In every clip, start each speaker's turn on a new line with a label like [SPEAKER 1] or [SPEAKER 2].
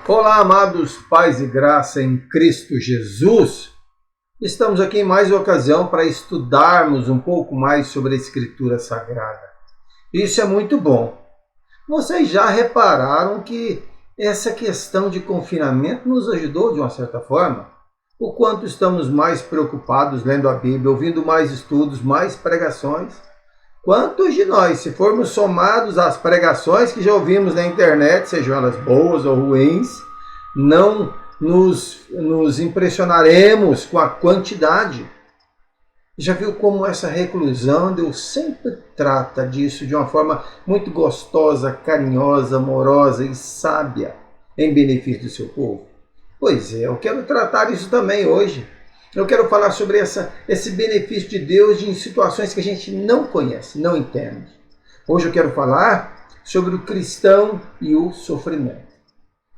[SPEAKER 1] Olá, amados pais e graça em Cristo Jesus. Estamos aqui em mais uma ocasião para estudarmos um pouco mais sobre a Escritura Sagrada. Isso é muito bom. Vocês já repararam que essa questão de confinamento nos ajudou de uma certa forma? O quanto estamos mais preocupados lendo a Bíblia, ouvindo mais estudos, mais pregações? Quantos de nós, se formos somados às pregações que já ouvimos na internet, sejam elas boas ou ruins, não nos impressionaremos com a quantidade? Já viu como essa reclusão, Deus sempre trata disso de uma forma muito gostosa, carinhosa, amorosa e sábia em benefício do seu povo? Pois é, eu quero tratar isso também hoje. Eu quero falar sobre esse benefício de Deus em situações que a gente não conhece, não entende. Hoje eu quero falar sobre o cristão e o sofrimento.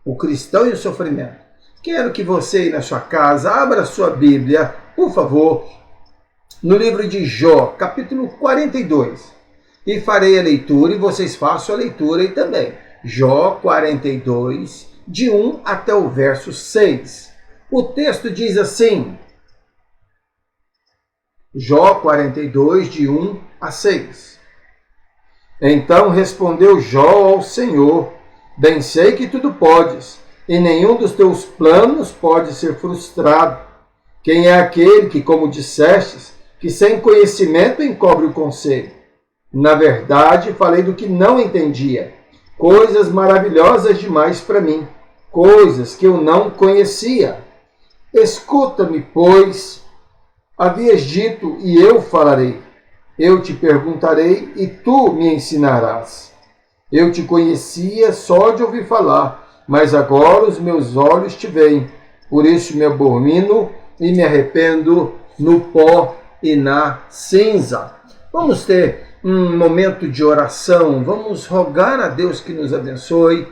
[SPEAKER 1] O cristão e o sofrimento. Quero que você aí na sua casa abra a sua Bíblia, por favor, no livro de Jó, capítulo 42. E farei a leitura e vocês façam a leitura aí também. Jó 42, de 1 até o verso 6. O texto diz assim... Jó 42, de 1 a 6. Então respondeu Jó ao Senhor: bem sei que tudo podes, e nenhum dos teus planos pode ser frustrado. Quem é aquele que, como dissestes, que sem conhecimento encobre o conselho? Na verdade, falei do que não entendia, coisas maravilhosas demais para mim, coisas que eu não conhecia. Escuta-me, pois. Havias dito, e eu falarei. Eu te perguntarei, e tu me ensinarás. Eu te conhecia só de ouvir falar, mas agora os meus olhos te veem. Por isso me abomino e me arrependo no pó e na cinza. Vamos ter um momento de oração. Vamos rogar a Deus que nos abençoe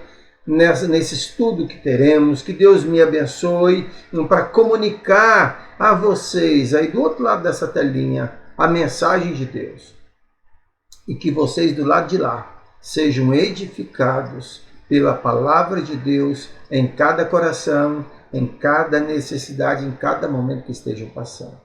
[SPEAKER 1] nesse estudo que teremos, que Deus me abençoe para comunicar a vocês aí do outro lado dessa telinha a mensagem de Deus, e que vocês do lado de lá sejam edificados pela palavra de Deus em cada coração, em cada necessidade, em cada momento que estejam passando.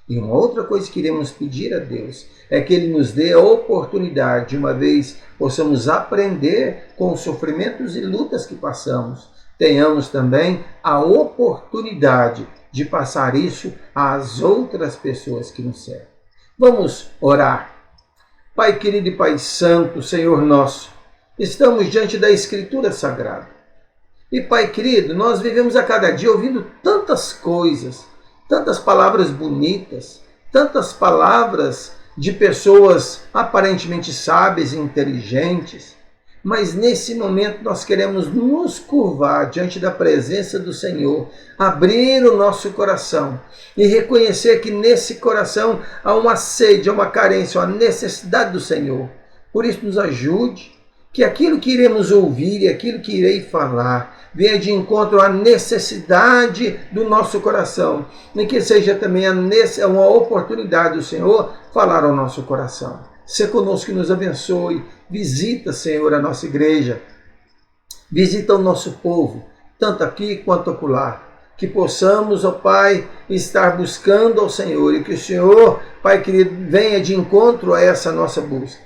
[SPEAKER 1] E uma outra coisa que iremos pedir a Deus é que Ele nos dê a oportunidade de uma vez possamos aprender com os sofrimentos e lutas que passamos. Tenhamos também a oportunidade de passar isso às outras pessoas que nos servem. Vamos orar. Pai querido e Pai santo, Senhor nosso, estamos diante da Escritura Sagrada. E Pai querido, nós vivemos a cada dia ouvindo tantas coisas, tantas palavras bonitas, tantas palavras de pessoas aparentemente sábias e inteligentes, mas nesse momento nós queremos nos curvar diante da presença do Senhor, abrir o nosso coração e reconhecer que nesse coração há uma sede, há uma carência, há uma necessidade do Senhor. Por isso nos ajude, que aquilo que iremos ouvir e aquilo que irei falar venha de encontro à necessidade do nosso coração, e que seja também uma oportunidade do Senhor falar ao nosso coração. Se conosco, que nos abençoe. Visita, Senhor, a nossa igreja. Visita o nosso povo, tanto aqui quanto acolá. Que possamos, ó Pai, estar buscando ao Senhor, e que o Senhor, Pai querido, venha de encontro a essa nossa busca,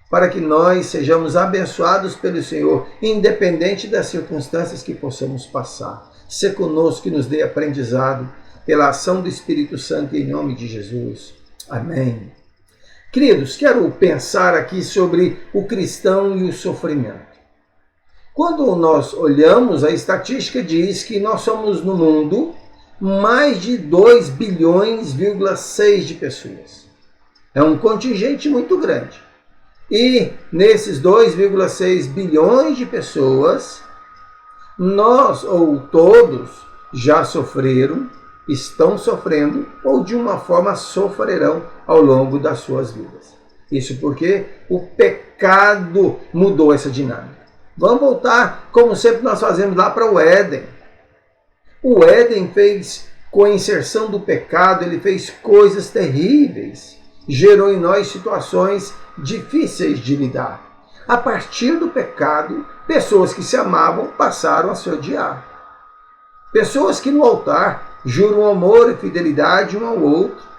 [SPEAKER 1] para que nós sejamos abençoados pelo Senhor, independente das circunstâncias que possamos passar. Se conosco, que nos dê aprendizado pela ação do Espírito Santo, em nome de Jesus. Amém. Queridos, quero pensar aqui sobre o cristão e o sofrimento. Quando nós olhamos, a estatística diz que nós somos no mundo mais de 2,6 bilhões de pessoas. É um contingente muito grande. E nesses 2,6 bilhões de pessoas, nós ou todos já sofreram, estão sofrendo ou de uma forma sofrerão ao longo das suas vidas. Isso porque o pecado mudou essa dinâmica. Vamos voltar, como sempre nós fazemos, lá para o Éden. O Éden fez, com a inserção do pecado, ele fez coisas terríveis. Gerou em nós situações difíceis de lidar. A partir do pecado, pessoas que se amavam passaram a se odiar. Pessoas que no altar juram amor e fidelidade um ao outro,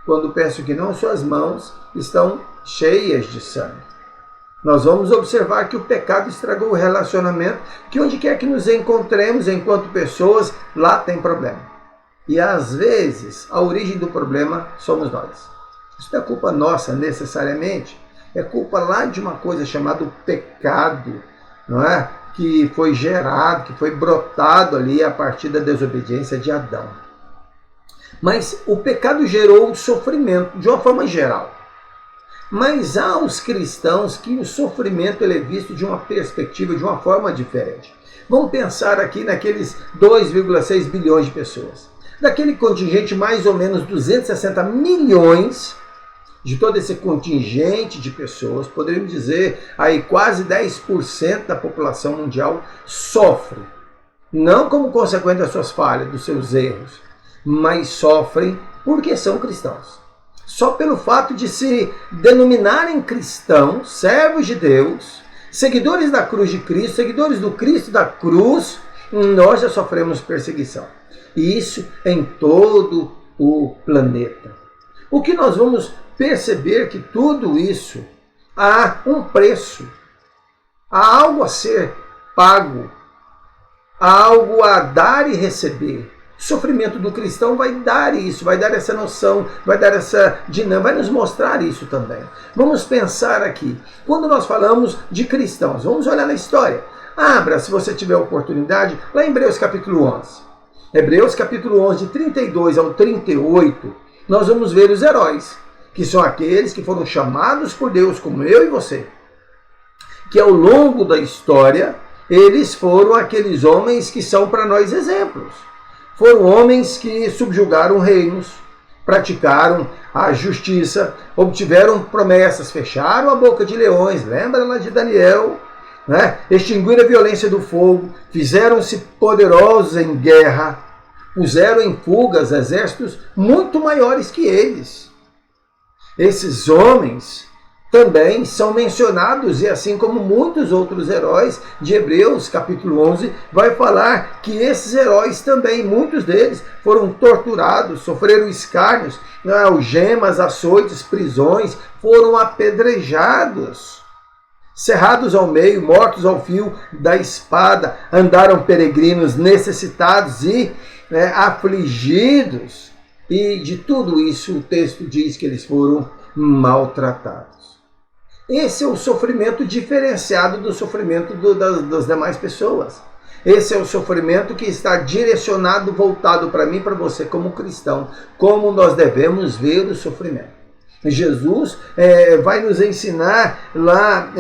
[SPEAKER 1] quando pensam que não, suas mãos estão cheias de sangue. Nós vamos observar que o pecado estragou o relacionamento, que onde quer que nos encontremos enquanto pessoas, lá tem problema. E às vezes, a origem do problema somos nós. Isso não é culpa nossa necessariamente, é culpa lá de uma coisa chamada pecado, não é? Que foi gerado, que foi brotado ali a partir da desobediência de Adão. Mas o pecado gerou sofrimento de uma forma geral. Mas há os cristãos que o sofrimento ele é visto de uma perspectiva, de uma forma diferente. Vamos pensar aqui naqueles 2,6 bilhões de pessoas. Daquele contingente, mais ou menos 260 milhões, de todo esse contingente de pessoas, poderíamos dizer aí quase 10% da população mundial sofre. Não como consequência das suas falhas, dos seus erros, mas sofrem porque são cristãos. Só pelo fato de se denominarem cristãos, servos de Deus, seguidores da cruz de Cristo, seguidores do Cristo da cruz, nós já sofremos perseguição. E isso em todo o planeta. O que nós vamos perceber que tudo isso há um preço, há algo a ser pago, há algo a dar e receber. O sofrimento do cristão vai dar isso, vai dar essa noção, vai dar essa dinâmica, vai nos mostrar isso também. Vamos pensar aqui, quando nós falamos de cristãos, vamos olhar na história. Abra, se você tiver oportunidade, lá em Hebreus capítulo 11. Hebreus capítulo 11, de 32 ao 38, nós vamos ver os heróis, que são aqueles que foram chamados por Deus, como eu e você, que ao longo da história, eles foram aqueles homens que são para nós exemplos. Foram homens que subjugaram reinos, praticaram a justiça, obtiveram promessas, fecharam a boca de leões, lembra lá de Daniel, né? Extinguiram a violência do fogo, fizeram-se poderosos em guerra, puseram em fugas exércitos muito maiores que eles. Esses homens também são mencionados, e assim como muitos outros heróis de Hebreus, capítulo 11, vai falar que esses heróis também, muitos deles, foram torturados, sofreram escárnios, algemas, açoites, prisões, foram apedrejados, cerrados ao meio, mortos ao fio da espada, andaram peregrinos, necessitados e afligidos. E de tudo isso o texto diz que eles foram maltratados. Esse é o sofrimento diferenciado do sofrimento das demais pessoas. Esse é o sofrimento que está direcionado, voltado para mim, para você como cristão. Como nós devemos ver o sofrimento. Jesus vai nos ensinar lá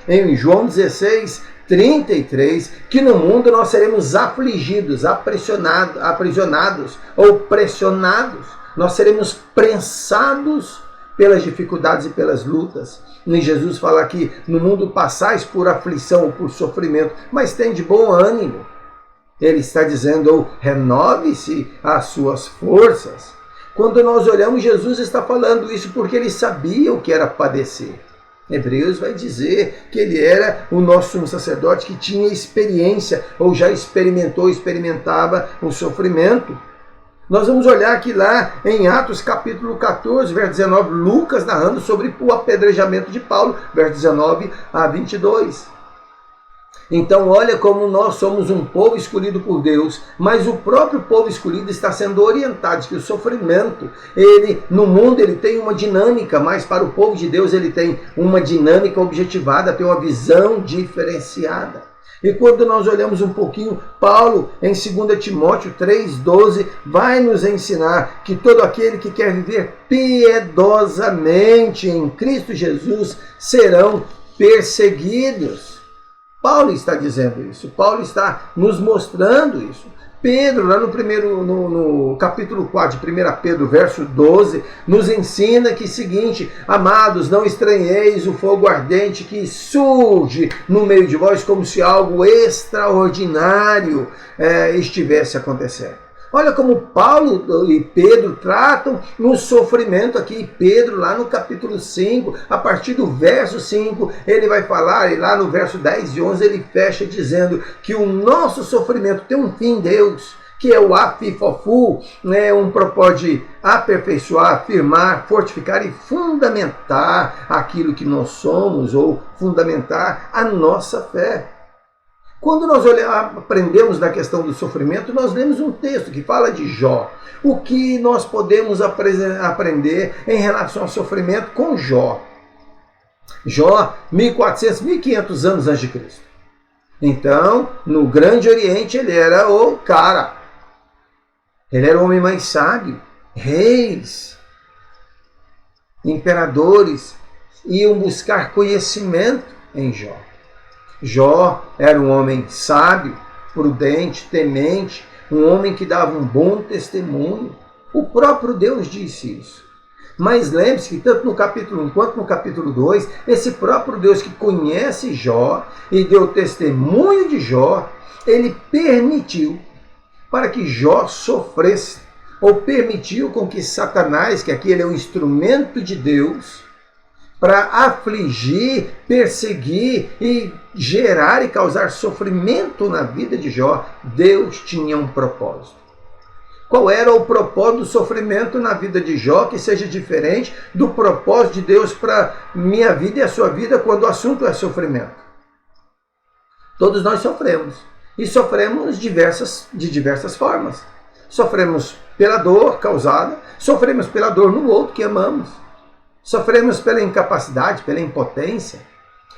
[SPEAKER 1] em João 16, 33, que no mundo nós seremos afligidos, aprisionados ou pressionados. Nós seremos prensados pelas dificuldades e pelas lutas. E Jesus fala que no mundo passais por aflição ou por sofrimento, mas tem de bom ânimo. Ele está dizendo, renove-se as suas forças. Quando nós olhamos, Jesus está falando isso porque ele sabia o que era padecer. Hebreus vai dizer que ele era o nosso sumo sacerdote que tinha experiência, ou já experimentava o sofrimento. Nós vamos olhar aqui lá em Atos capítulo 14, verso 19, Lucas narrando sobre o apedrejamento de Paulo, verso 19 a 22. Então olha como nós somos um povo escolhido por Deus, mas o próprio povo escolhido está sendo orientado, que o sofrimento, no mundo ele tem uma dinâmica, mas para o povo de Deus ele tem uma dinâmica objetivada, tem uma visão diferenciada. E quando nós olhamos um pouquinho, Paulo, em 2 Timóteo 3,12, vai nos ensinar que todo aquele que quer viver piedosamente em Cristo Jesus serão perseguidos. Paulo está dizendo isso, Paulo está nos mostrando isso. Pedro, lá no capítulo 4 de 1 Pedro, verso 12, nos ensina que é o seguinte: amados, não estranheis o fogo ardente que surge no meio de vós como se algo extraordinário estivesse acontecendo. Olha como Paulo e Pedro tratam no sofrimento aqui. Pedro, lá no capítulo 5, a partir do verso 5, ele vai falar, e lá no verso 10 e 11, ele fecha dizendo que o nosso sofrimento tem um fim, Deus, que é o afifofu, né, um propósito de aperfeiçoar, afirmar, fortificar e fundamentar aquilo que nós somos, ou fundamentar a nossa fé. Quando nós aprendemos da questão do sofrimento, nós lemos um texto que fala de Jó. O que nós podemos aprender em relação ao sofrimento com Jó? Jó, 1400, 1500 anos antes de Cristo. Então, no Grande Oriente, ele era o cara. Ele era o homem mais sábio. Reis, imperadores iam buscar conhecimento em Jó. Jó era um homem sábio, prudente, temente, um homem que dava um bom testemunho. O próprio Deus disse isso. Mas lembre-se que tanto no capítulo 1 quanto no capítulo 2, esse próprio Deus que conhece Jó e deu testemunho de Jó, ele permitiu para que Jó sofresse, ou permitiu com que Satanás, que aqui ele é um instrumento de Deus, para afligir, perseguir e gerar e causar sofrimento na vida de Jó, Deus tinha um propósito. Qual era o propósito do sofrimento na vida de Jó que seja diferente do propósito de Deus para minha vida e a sua vida quando o assunto é sofrimento? Todos nós sofremos. E sofremos de diversas formas. Sofremos pela dor causada, sofremos pela dor no outro que amamos. Sofremos pela incapacidade, pela impotência.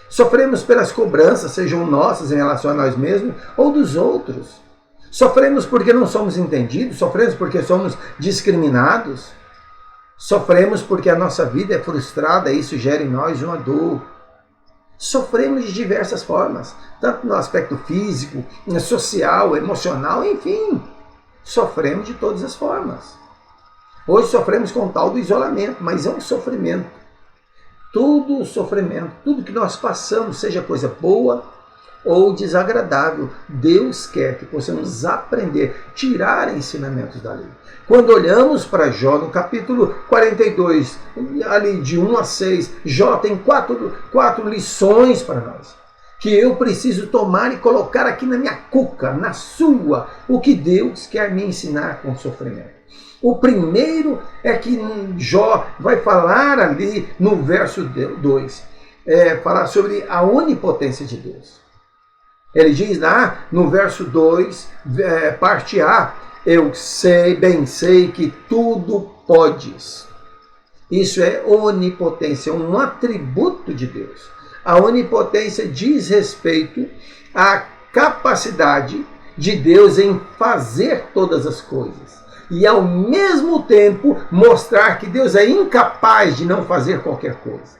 [SPEAKER 1] Sofremos pelas cobranças, sejam nossas em relação a nós mesmos ou dos outros. Sofremos porque não somos entendidos, sofremos porque somos discriminados. Sofremos porque a nossa vida é frustrada e isso gera em nós uma dor. Sofremos de diversas formas, tanto no aspecto físico, social, emocional, enfim. Sofremos de todas as formas. Hoje sofremos com o tal do isolamento, mas é um sofrimento. Todo sofrimento, tudo que nós passamos, seja coisa boa ou desagradável, Deus quer que possamos aprender, tirar ensinamentos dali. Quando olhamos para Jó, no capítulo 42, ali de 1 a 6, Jó tem quatro lições para nós, que eu preciso tomar e colocar aqui na minha cuca, na sua, o que Deus quer me ensinar com o sofrimento. O primeiro é que Jó vai falar ali no verso 2, falar sobre a onipotência de Deus. Ele diz lá no verso 2, parte A, eu bem sei que tudo podes. Isso é onipotência, é um atributo de Deus. A onipotência diz respeito à capacidade de Deus em fazer todas as coisas. E ao mesmo tempo mostrar que Deus é incapaz de não fazer qualquer coisa.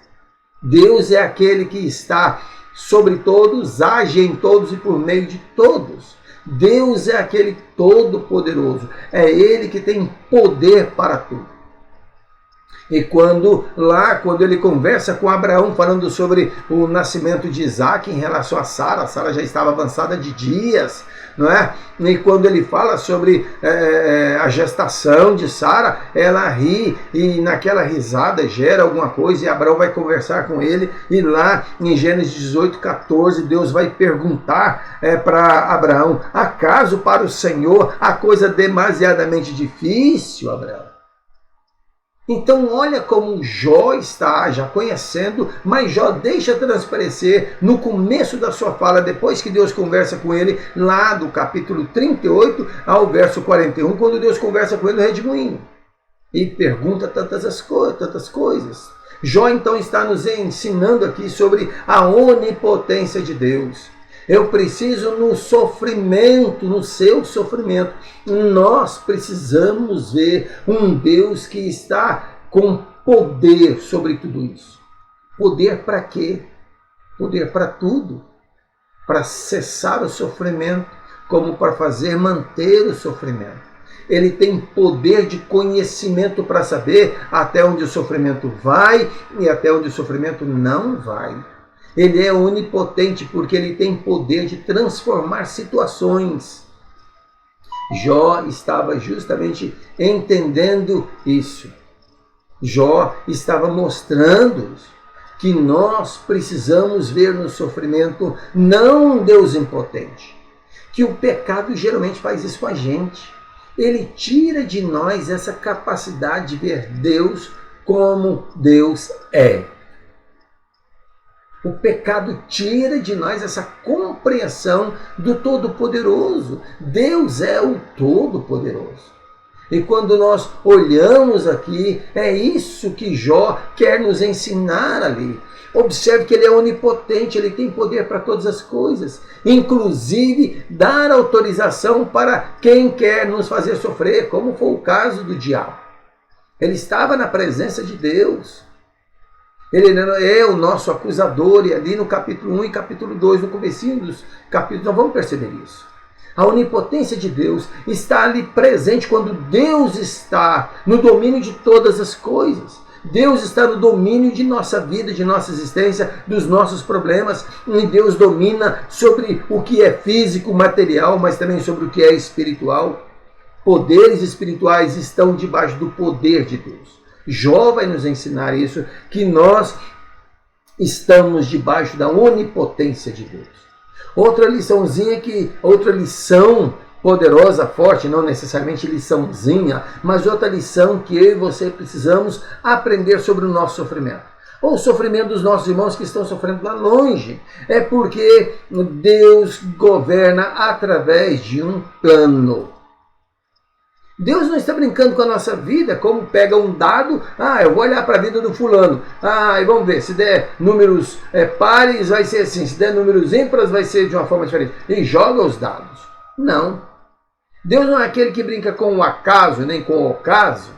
[SPEAKER 1] Deus é aquele que está sobre todos, age em todos e por meio de todos. Deus é aquele todo-poderoso. É Ele que tem poder para tudo. E quando ele conversa com Abraão, falando sobre o nascimento de Isaac em relação a Sara já estava avançada de dias, não é? E quando ele fala sobre a gestação de Sara, ela ri e naquela risada gera alguma coisa e Abraão vai conversar com ele e lá em Gênesis 18:14 Deus vai perguntar para Abraão, acaso para o Senhor a coisa demasiadamente difícil, Abraão? Então olha como Jó está já conhecendo, mas Jó deixa transparecer no começo da sua fala, depois que Deus conversa com ele, lá do capítulo 38 ao verso 41, quando Deus conversa com ele no redemoinho. E pergunta tantas coisas. Jó então está nos ensinando aqui sobre a onipotência de Deus. Eu preciso no sofrimento, no seu sofrimento, nós precisamos ver um Deus que está com poder sobre tudo isso. Poder para quê? Poder para tudo. Para cessar o sofrimento, como para manter o sofrimento. Ele tem poder de conhecimento para saber até onde o sofrimento vai e até onde o sofrimento não vai. Ele é onipotente porque ele tem poder de transformar situações. Jó estava justamente entendendo isso. Jó estava mostrando que nós precisamos ver no sofrimento não um Deus impotente, que o pecado geralmente faz isso com a gente. Ele tira de nós essa capacidade de ver Deus como Deus é. O pecado tira de nós essa compreensão do Todo-Poderoso. Deus é o Todo-Poderoso. E quando nós olhamos aqui, é isso que Jó quer nos ensinar ali. Observe que ele é onipotente, ele tem poder para todas as coisas, inclusive dar autorização para quem quer nos fazer sofrer, como foi o caso do diabo. Ele estava na presença de Deus. Ele é o nosso acusador, e ali no capítulo 1 e capítulo 2, no comecinho dos capítulos, nós vamos perceber isso. A onipotência de Deus está ali presente quando Deus está no domínio de todas as coisas. Deus está no domínio de nossa vida, de nossa existência, dos nossos problemas. E Deus domina sobre o que é físico, material, mas também sobre o que é espiritual. Poderes espirituais estão debaixo do poder de Deus. Jó vai nos ensinar isso, que nós estamos debaixo da onipotência de Deus. Outra lição poderosa, forte, não necessariamente liçãozinha, mas outra lição que eu e você precisamos aprender sobre o nosso sofrimento. Ou o sofrimento dos nossos irmãos que estão sofrendo lá longe. É porque Deus governa através de um plano. Deus não está brincando com a nossa vida, como pega um dado, eu vou olhar para a vida do fulano, e vamos ver, se der números pares vai ser assim, se der números ímpares vai ser de uma forma diferente, e joga os dados. Não. Deus não é aquele que brinca com o acaso, nem com o ocaso,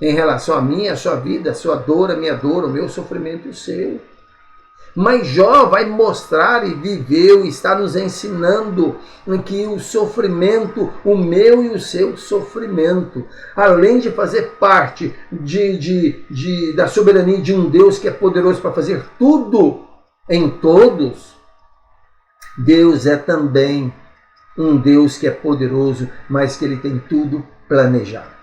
[SPEAKER 1] em relação a mim, a sua vida, a sua dor, a minha dor, o meu sofrimento e o seu. Mas Jó vai mostrar e viveu e está nos ensinando que o sofrimento, o meu e o seu sofrimento, além de fazer parte da soberania de um Deus que é poderoso para fazer tudo em todos, Deus é também um Deus que é poderoso, mas que ele tem tudo planejado.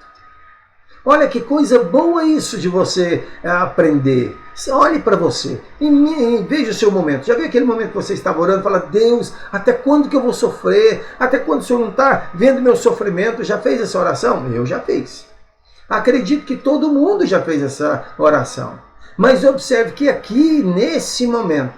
[SPEAKER 1] Olha que coisa boa isso de você aprender. Olhe para você e veja o seu momento. Já viu aquele momento que você estava orando e fala: Deus, até quando que eu vou sofrer? Até quando o Senhor não está vendo meu sofrimento? Já fez essa oração? Eu já fiz. Acredito que todo mundo já fez essa oração. Mas observe que aqui, nesse momento,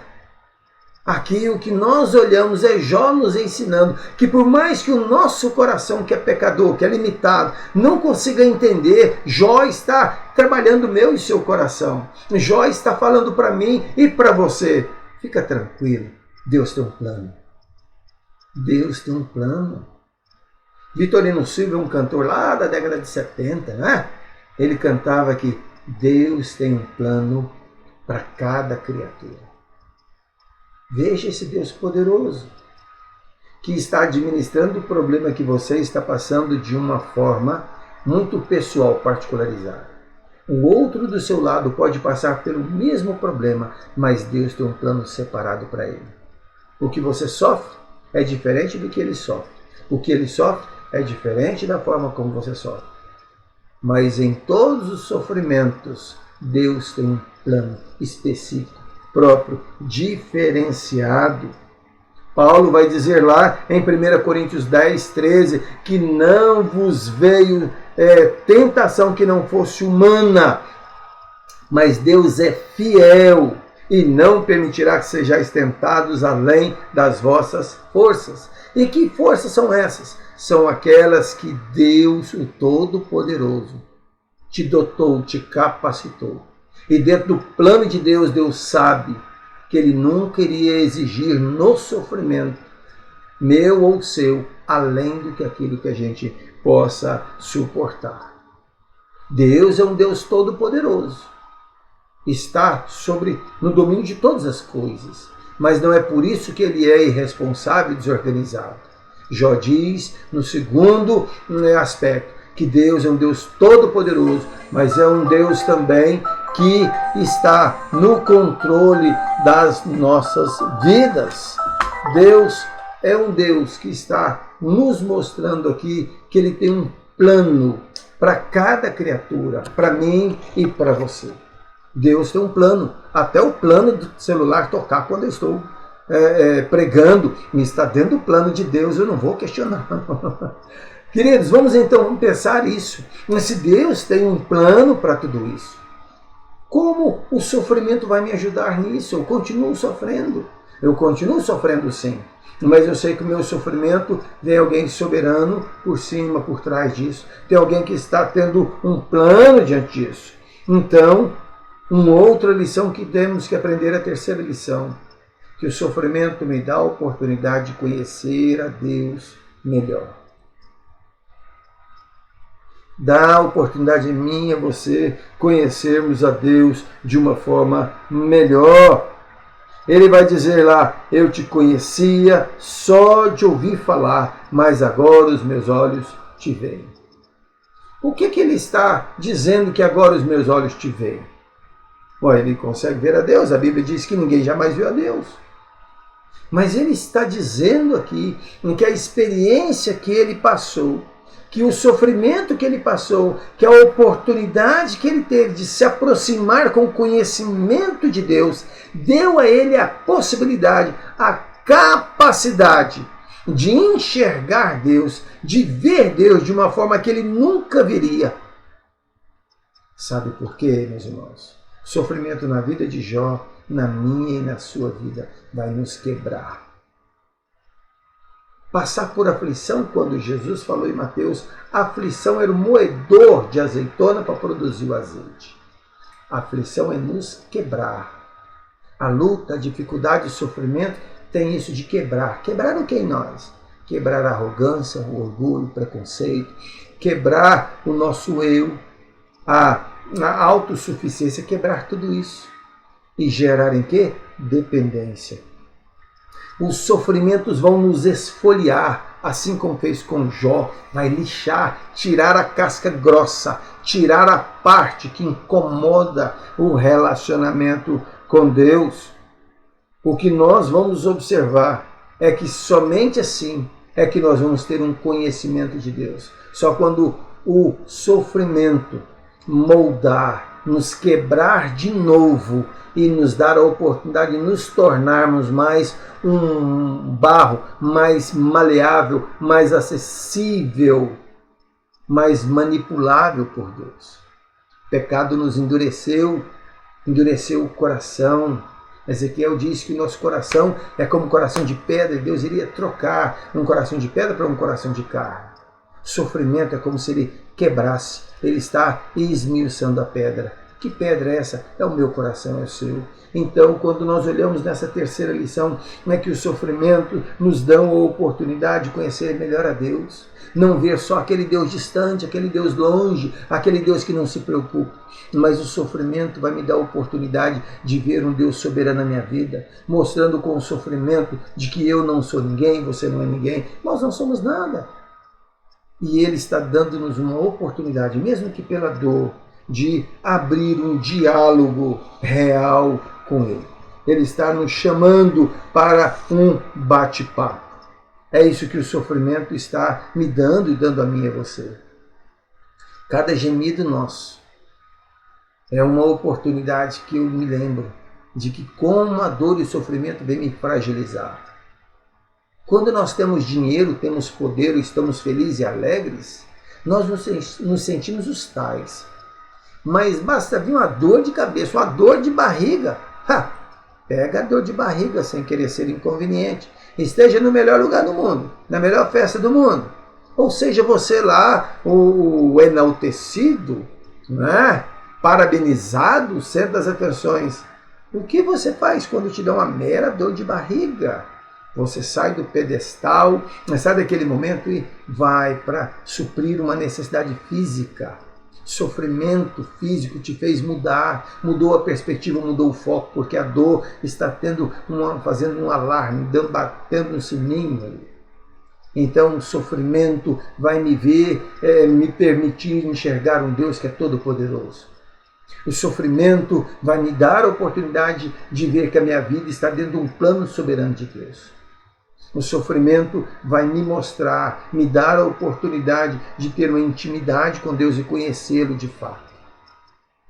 [SPEAKER 1] aqui o que nós olhamos é Jó nos ensinando que por mais que o nosso coração, que é pecador, que é limitado, não consiga entender, Jó está trabalhando o meu e seu coração. Jó está falando para mim e para você: fica tranquilo, Deus tem um plano. Deus tem um plano. Vitorino Silva, um cantor lá da década de 70, né? Ele cantava que Deus tem um plano para cada criatura. Veja esse Deus poderoso, que está administrando o problema que você está passando de uma forma muito pessoal, particularizada. O outro do seu lado pode passar pelo mesmo problema, mas Deus tem um plano separado para ele. O que você sofre é diferente do que ele sofre. O que ele sofre é diferente da forma como você sofre. Mas em todos os sofrimentos, Deus tem um plano específico, próprio, diferenciado. Paulo vai dizer lá em 1 Coríntios 10, 13, que não vos veio tentação que não fosse humana, mas Deus é fiel e não permitirá que sejais tentados além das vossas forças. E que forças são essas? São aquelas que Deus, o Todo-Poderoso, te dotou, te capacitou. E dentro do plano de Deus, Deus sabe que Ele nunca iria exigir no sofrimento, meu ou seu, além do que aquilo que a gente possa suportar. Deus é um Deus todo-poderoso. Está no domínio de todas as coisas. Mas não é por isso que Ele é irresponsável e desorganizado. Jó diz, no segundo aspecto, que Deus é um Deus todo-poderoso, mas é um Deus também que está no controle das nossas vidas. Deus é um Deus que está nos mostrando aqui que Ele tem um plano para cada criatura, para mim e para você. Deus tem um plano, até o plano do celular tocar quando eu estou pregando, me está dentro do plano de Deus, eu não vou questionar. Queridos, vamos então pensar isso. Mas se Deus tem um plano para tudo isso, como o sofrimento vai me ajudar nisso? Eu continuo sofrendo. Eu continuo sofrendo sim. Mas eu sei que o meu sofrimento tem alguém soberano por cima, por trás disso. Tem alguém que está tendo um plano diante disso. Então, uma outra lição que temos que aprender, a terceira lição, que o sofrimento me dá a oportunidade de conhecer a Deus melhor. Dá a oportunidade a mim e a você conhecermos a Deus de uma forma melhor. Ele vai dizer lá, eu te conhecia só de ouvir falar, mas agora os meus olhos te veem. O que ele está dizendo que agora os meus olhos te veem? Bom, ele consegue ver a Deus, a Bíblia diz que ninguém jamais viu a Deus. Mas ele está dizendo aqui que a experiência que ele passou, que o sofrimento que ele passou, que a oportunidade que ele teve de se aproximar com o conhecimento de Deus, deu a ele a possibilidade, a capacidade de enxergar Deus, de ver Deus de uma forma que ele nunca veria. Sabe por quê, meus irmãos? O sofrimento na vida de Jó, na minha e na sua vida, vai nos quebrar. Passar por aflição, quando Jesus falou em Mateus, a aflição era o moedor de azeitona para produzir o azeite. A aflição é nos quebrar. A luta, a dificuldade, o sofrimento tem isso de quebrar. Quebrar o que em nós? Quebrar a arrogância, o orgulho, o preconceito, quebrar o nosso eu, a autossuficiência, quebrar tudo isso. E gerar em quê? Dependência. Os sofrimentos vão nos esfoliar, assim como fez com Jó, vai lixar, tirar a casca grossa, tirar a parte que incomoda o relacionamento com Deus. O que nós vamos observar é que somente assim é que nós vamos ter um conhecimento de Deus. Só quando o sofrimento moldar, nos quebrar de novo e nos dar a oportunidade de nos tornarmos mais um barro, mais maleável, mais acessível, mais manipulável por Deus. O pecado nos endureceu o coração. Ezequiel diz que o nosso coração é como um coração de pedra, e Deus iria trocar um coração de pedra para um coração de carne. Sofrimento é como se ele quebrasse, ele está esmiuçando a pedra. Que pedra é essa? É o meu coração, é o seu. Então, quando nós olhamos nessa terceira lição, é que o sofrimento nos dá a oportunidade de conhecer melhor a Deus. Não ver só aquele Deus distante, aquele Deus longe, aquele Deus que não se preocupa. Mas o sofrimento vai me dar a oportunidade de ver um Deus soberano na minha vida, mostrando com o sofrimento de que eu não sou ninguém, você não é ninguém, nós não somos nada. E Ele está dando-nos uma oportunidade, mesmo que pela dor, de abrir um diálogo real com Ele. Ele está nos chamando para um bate-papo. É isso que o sofrimento está me dando e dando a mim e a você. Cada gemido nosso é uma oportunidade que eu me lembro de que como a dor e o sofrimento vem me fragilizar. Quando nós temos dinheiro, temos poder, estamos felizes e alegres, nós nos sentimos os tais. Mas basta vir uma dor de cabeça, uma dor de barriga. Pega a dor de barriga sem querer ser inconveniente. Esteja no melhor lugar do mundo, na melhor festa do mundo. Ou seja, você lá, o enaltecido, né? Parabenizado, centro das atenções. O que você faz quando te dá uma mera dor de barriga? Você sai do pedestal, sai daquele momento e vai para suprir uma necessidade física. Sofrimento físico te fez mudar, mudou a perspectiva, mudou o foco, porque a dor está fazendo um alarme, batendo no sininho ali. Então o sofrimento vai me me permitir enxergar um Deus que é todo poderoso. O sofrimento vai me dar a oportunidade de ver que a minha vida está dentro de um plano soberano de Deus. O sofrimento vai me mostrar, me dar a oportunidade de ter uma intimidade com Deus e conhecê-lo de fato.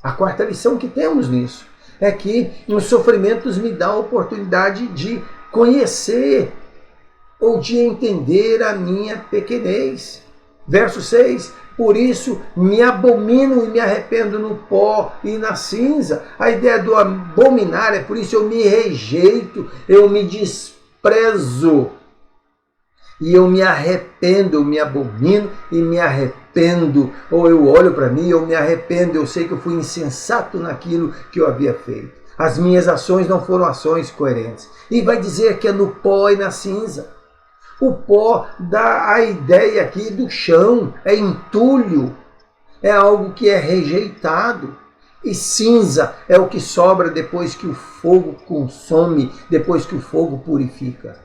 [SPEAKER 1] A quarta lição que temos nisso é que os sofrimentos me dão a oportunidade de conhecer ou de entender a minha pequenez. Verso 6, por isso me abomino e me arrependo no pó e na cinza. A ideia do abominar é por isso eu me rejeito, eu me desprezo. E eu me arrependo, eu me abomino e me arrependo. Ou eu olho para mim, eu me arrependo, eu sei que eu fui insensato naquilo que eu havia feito. As minhas ações não foram ações coerentes. E vai dizer que é no pó e na cinza. O pó dá a ideia aqui do chão, é entulho, é algo que é rejeitado. E cinza é o que sobra depois que o fogo consome, depois que o fogo purifica.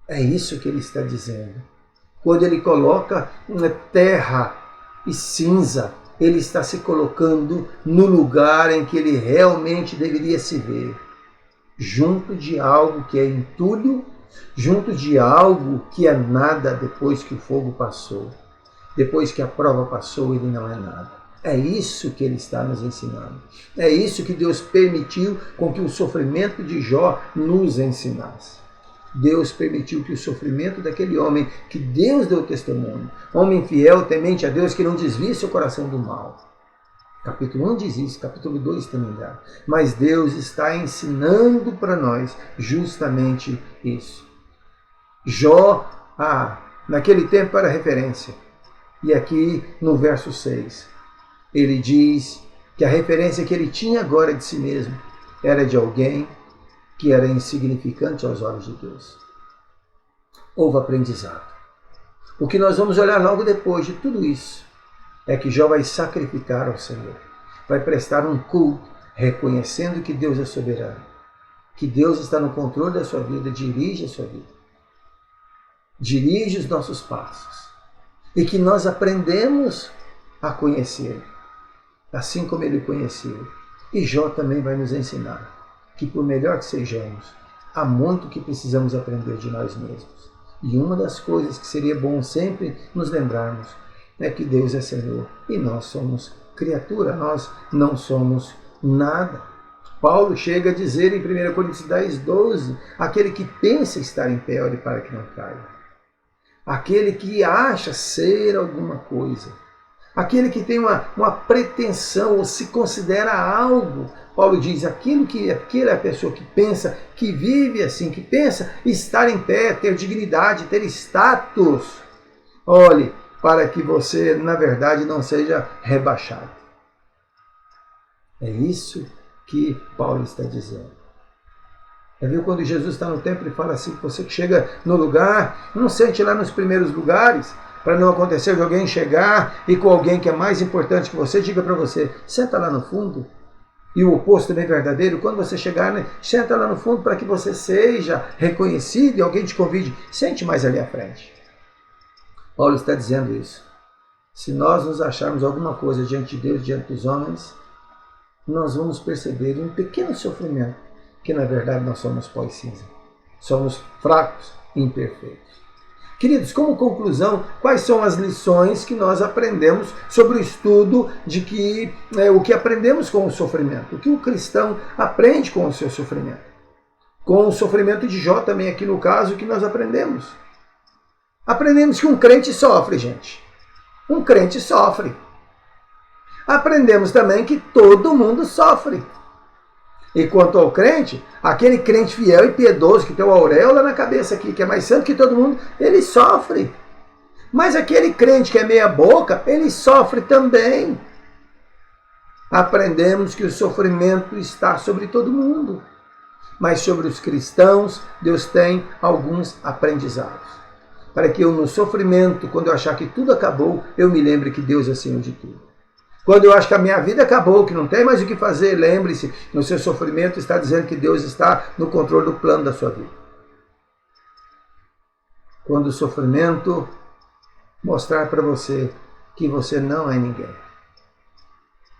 [SPEAKER 1] É isso que ele está dizendo. Quando ele coloca terra e cinza, ele está se colocando no lugar em que ele realmente deveria se ver. Junto de algo que é entulho, junto de algo que é nada depois que o fogo passou. Depois que a prova passou, ele não é nada. É isso que ele está nos ensinando. É isso que Deus permitiu com que o sofrimento de Jó nos ensinasse. Deus permitiu que o sofrimento daquele homem, que Deus deu testemunho, homem fiel, temente a Deus, que não desvie seu coração do mal. Capítulo 1 diz isso, capítulo 2 também dá. Mas Deus está ensinando para nós justamente isso. Jó, naquele tempo era referência. E aqui no verso 6, ele diz que a referência que ele tinha agora de si mesmo era de alguém que era insignificante aos olhos de Deus. Houve aprendizado. O que nós vamos olhar logo depois de tudo isso é que Jó vai sacrificar ao Senhor, vai prestar um culto, reconhecendo que Deus é soberano, que Deus está no controle da sua vida, dirige a sua vida, dirige os nossos passos, e que nós aprendemos a conhecer, assim como ele conheceu. E Jó também vai nos ensinar que, por melhor que sejamos, há muito que precisamos aprender de nós mesmos. E uma das coisas que seria bom sempre nos lembrarmos é que Deus é Senhor e nós somos criatura, nós não somos nada. Paulo chega a dizer em 1 Coríntios 10, 12, aquele que pensa estar em pé, ore para que não caia. Aquele que acha ser alguma coisa, aquele que tem uma pretensão ou se considera algo. Paulo diz, aquela é a pessoa que pensa, que vive assim, que pensa estar em pé, ter dignidade, ter status. Olhe, para que você, na verdade, não seja rebaixado. É isso que Paulo está dizendo. Viu quando Jesus está no templo e fala assim, você que chega no lugar, não sente lá nos primeiros lugares, para não acontecer de alguém chegar e com alguém que é mais importante que você, diga para você, senta lá no fundo. E o oposto também é verdadeiro, quando você chegar, senta lá no fundo para que você seja reconhecido e alguém te convide, sente mais ali à frente. Paulo está dizendo isso. Se nós nos acharmos alguma coisa diante de Deus, diante dos homens, nós vamos perceber um pequeno sofrimento, que na verdade nós somos pó e cinza. Somos fracos e imperfeitos. Queridos, como conclusão, quais são as lições que nós aprendemos sobre o estudo de que o que aprendemos com o sofrimento? O que o cristão aprende com o seu sofrimento? Com o sofrimento de Jó também aqui no caso, o que nós aprendemos? Aprendemos que um crente sofre, gente. Um crente sofre. Aprendemos também que todo mundo sofre. E quanto ao crente, aquele crente fiel e piedoso que tem uma auréola na cabeça aqui, que é mais santo que todo mundo, ele sofre. Mas aquele crente que é meia boca, ele sofre também. Aprendemos que o sofrimento está sobre todo mundo. Mas sobre os cristãos, Deus tem alguns aprendizados. Para que eu no sofrimento, quando eu achar que tudo acabou, eu me lembre que Deus é Senhor de tudo. Quando eu acho que a minha vida acabou, que não tem mais o que fazer, lembre-se, no seu sofrimento está dizendo que Deus está no controle do plano da sua vida. Quando o sofrimento mostrar para você que você não é ninguém.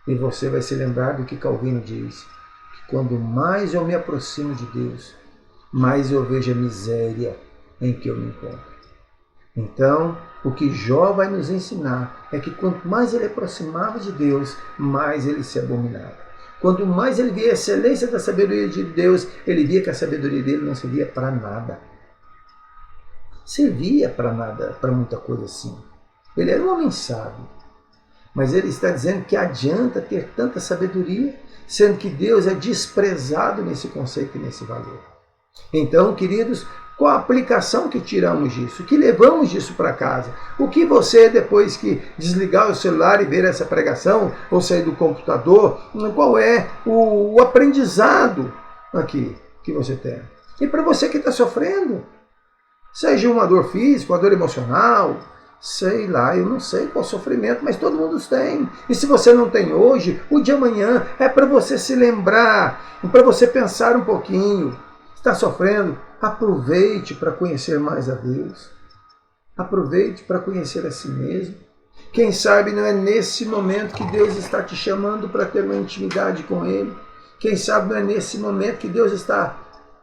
[SPEAKER 1] E você vai se lembrar do que Calvino diz, que quando mais eu me aproximo de Deus, mais eu vejo a miséria em que eu me encontro. Então, o que Jó vai nos ensinar é que quanto mais ele aproximava de Deus, mais ele se abominava. Quanto mais ele via a excelência da sabedoria de Deus, ele via que a sabedoria dele não servia para nada. Servia para nada, para muita coisa assim. Ele era um homem sábio. Mas ele está dizendo que adianta ter tanta sabedoria, sendo que Deus é desprezado nesse conceito e nesse valor. Então, queridos, qual a aplicação que tiramos disso? O que levamos disso para casa? O que você, depois que desligar o celular e ver essa pregação, ou sair do computador, qual é o aprendizado aqui que você tem? E para você que está sofrendo, seja uma dor física, uma dor emocional, sei lá, eu não sei qual sofrimento, mas todo mundo tem. E se você não tem hoje, o de amanhã é para você se lembrar, para você pensar um pouquinho. Está sofrendo? Aproveite para conhecer mais a Deus. Aproveite para conhecer a si mesmo. Quem sabe não é nesse momento que Deus está te chamando para ter uma intimidade com Ele. Quem sabe não é nesse momento que Deus está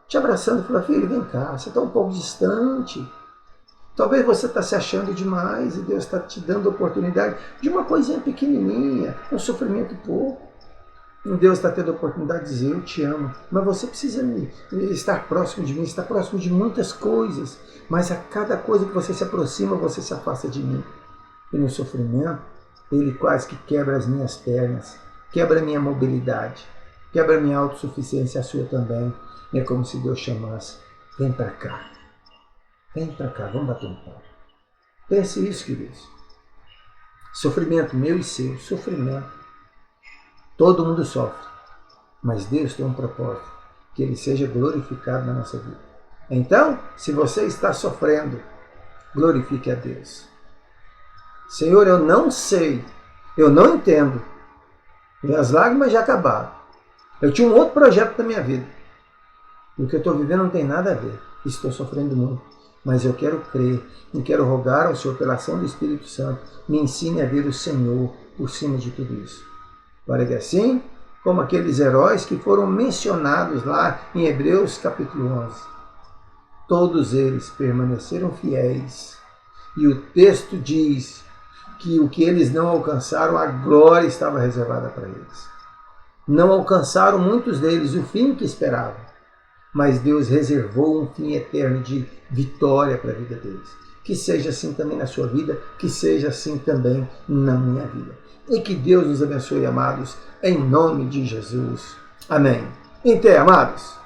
[SPEAKER 1] te abraçando e falando, filho, vem cá, você está um pouco distante. Talvez você está se achando demais e Deus está te dando a oportunidade de uma coisinha pequenininha, um sofrimento pouco. E Deus está tendo a oportunidade de dizer, eu te amo, mas você precisa estar próximo de mim, estar próximo de muitas coisas, mas a cada coisa que você se aproxima, você se afasta de mim. E no sofrimento, Ele quase que quebra as minhas pernas, quebra a minha mobilidade, quebra a minha autossuficiência, a sua também. É como se Deus chamasse, vem para cá, vamos bater um papo. Pense isso, queridos. Sofrimento meu e seu, sofrimento. Todo mundo sofre, mas Deus tem um propósito, que Ele seja glorificado na nossa vida. Então, se você está sofrendo, glorifique a Deus. Senhor, eu não sei, eu não entendo, minhas lágrimas já acabaram. Eu tinha um outro projeto na minha vida. O que eu estou vivendo não tem nada a ver, estou sofrendo muito. Mas eu quero crer e quero rogar ao Senhor, pela ação do Espírito Santo, me ensine a ver o Senhor por cima de tudo isso. Para que assim, como aqueles heróis que foram mencionados lá em Hebreus capítulo 11, todos eles permaneceram fiéis. E o texto diz que o que eles não alcançaram, a glória estava reservada para eles. Não alcançaram muitos deles o fim que esperavam, mas Deus reservou um fim eterno de vitória para a vida deles. Que seja assim também na sua vida, que seja assim também na minha vida. E que Deus nos abençoe, amados, em nome de Jesus. Amém. Em té, amados.